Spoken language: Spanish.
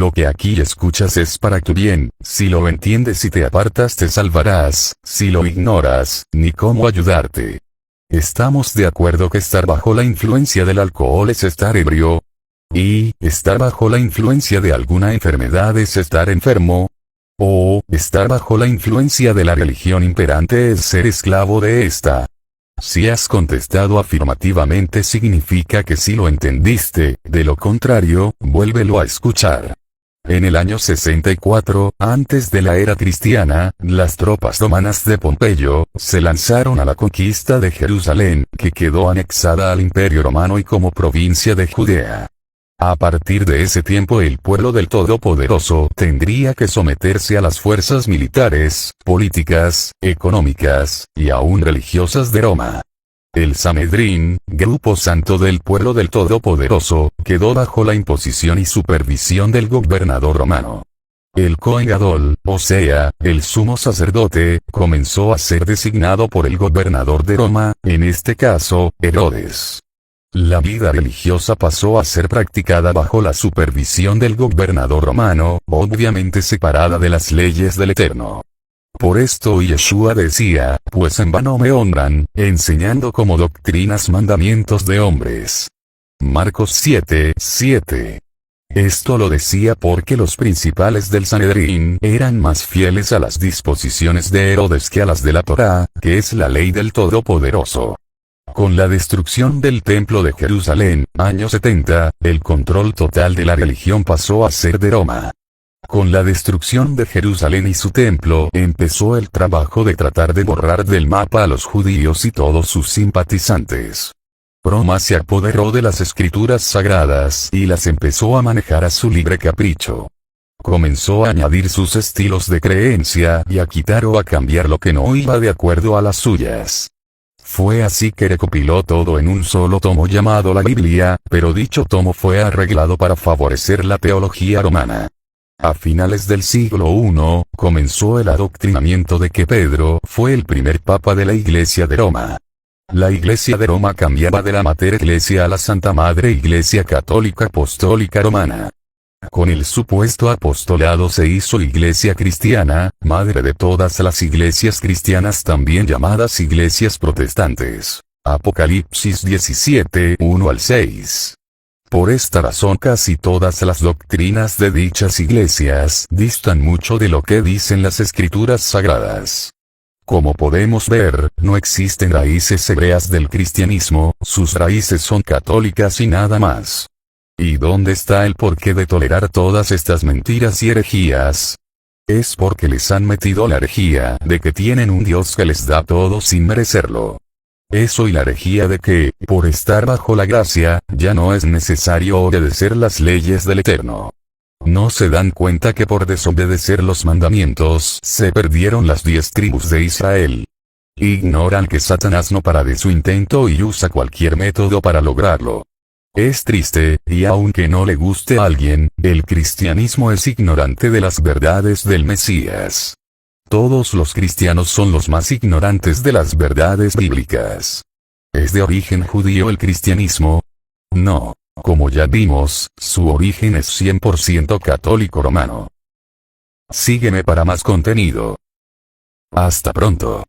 Lo que aquí escuchas es para tu bien, si lo entiendes y te apartas te salvarás, si lo ignoras, ni cómo ayudarte. ¿Estamos de acuerdo que estar bajo la influencia del alcohol es estar ebrio? ¿Y estar bajo la influencia de alguna enfermedad es estar enfermo? ¿O estar bajo la influencia de la religión imperante es ser esclavo de esta? Si has contestado afirmativamente significa que sí lo entendiste, de lo contrario, vuélvelo a escuchar. En el año 64, antes de la era cristiana, las tropas romanas de Pompeyo, se lanzaron a la conquista de Jerusalén, que quedó anexada al Imperio Romano y como provincia de Judea. A partir de ese tiempo el pueblo del Todopoderoso tendría que someterse a las fuerzas militares, políticas, económicas, y aún religiosas de Roma. El Sanedrín, grupo santo del pueblo del Todopoderoso, quedó bajo la imposición y supervisión del gobernador romano. El Cohen Gadol, o sea, el sumo sacerdote, comenzó a ser designado por el gobernador de Roma, en este caso, Herodes. La vida religiosa pasó a ser practicada bajo la supervisión del gobernador romano, obviamente separada de las leyes del Eterno. Por esto Yeshua decía, pues en vano me honran, enseñando como doctrinas mandamientos de hombres. Marcos 7:7. Esto lo decía porque los principales del Sanedrín eran más fieles a las disposiciones de Herodes que a las de la Torá, que es la ley del Todopoderoso. Con la destrucción del templo de Jerusalén, año 70, el control total de la religión pasó a ser de Roma. Con la destrucción de Jerusalén y su templo, empezó el trabajo de tratar de borrar del mapa a los judíos y todos sus simpatizantes. Roma se apoderó de las escrituras sagradas y las empezó a manejar a su libre capricho. Comenzó a añadir sus estilos de creencia y a quitar o a cambiar lo que no iba de acuerdo a las suyas. Fue así que recopiló todo en un solo tomo llamado la Biblia, pero dicho tomo fue arreglado para favorecer la teología romana. A finales del siglo I, comenzó el adoctrinamiento de que Pedro fue el primer papa de la Iglesia de Roma. La Iglesia de Roma cambiaba de la Mater Ecclesia a la Santa Madre Iglesia Católica Apostólica Romana. Con el supuesto apostolado se hizo Iglesia Cristiana, madre de todas las iglesias cristianas también llamadas iglesias protestantes. Apocalipsis 17, 1-6. Por esta razón casi todas las doctrinas de dichas iglesias distan mucho de lo que dicen las escrituras sagradas. Como podemos ver, no existen raíces hebreas del cristianismo, sus raíces son católicas y nada más. ¿Y dónde está el porqué de tolerar todas estas mentiras y herejías? Es porque les han metido la herejía de que tienen un Dios que les da todo sin merecerlo. Eso y la herejía de que, por estar bajo la gracia, ya no es necesario obedecer las leyes del Eterno. No se dan cuenta que por desobedecer los mandamientos se perdieron las 10 tribus de Israel. Ignoran que Satanás no para de su intento y usa cualquier método para lograrlo. Es triste, y aunque no le guste a alguien, el cristianismo es ignorante de las verdades del Mesías. Todos los cristianos son los más ignorantes de las verdades bíblicas. ¿Es de origen judío el cristianismo? No. Como ya vimos, su origen es 100% católico romano. Sígueme para más contenido. Hasta pronto.